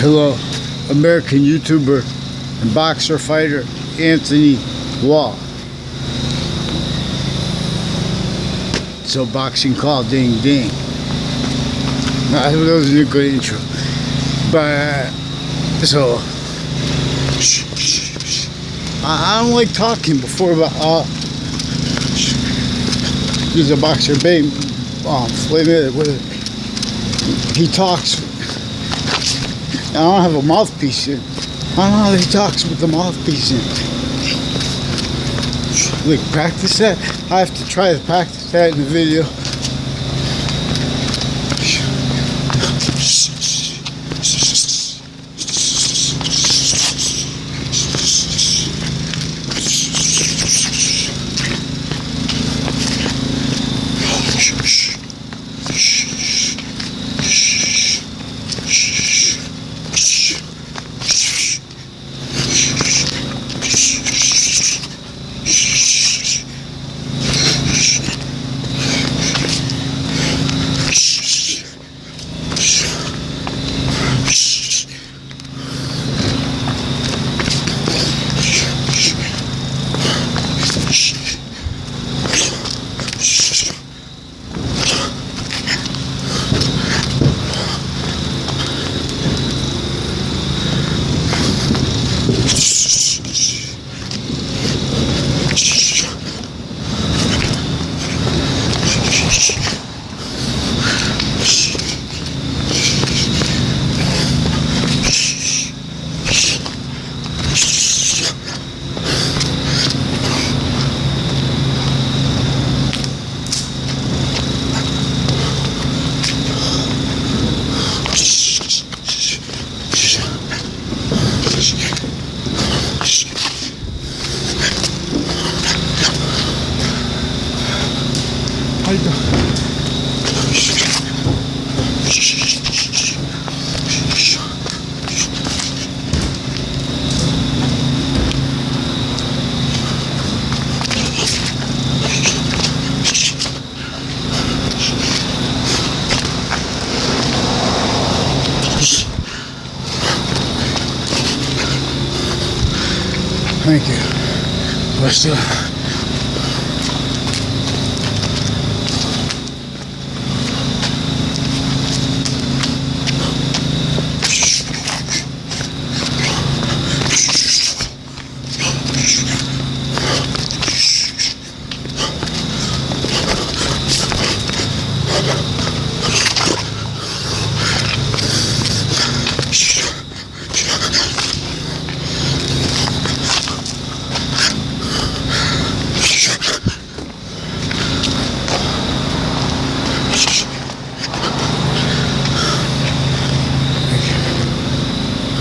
Hello, American YouTuber and boxer fighter Anthony Wall. So boxing call, ding ding. That wasn't a good intro, but so I don't like talking before about he's a boxer, babe. Wait a minute, he talks. I don't have a mouthpiece in. I don't know how he talks with the mouthpiece in. Like, practice that? I have to try to practice that in the video. Thank you. But still.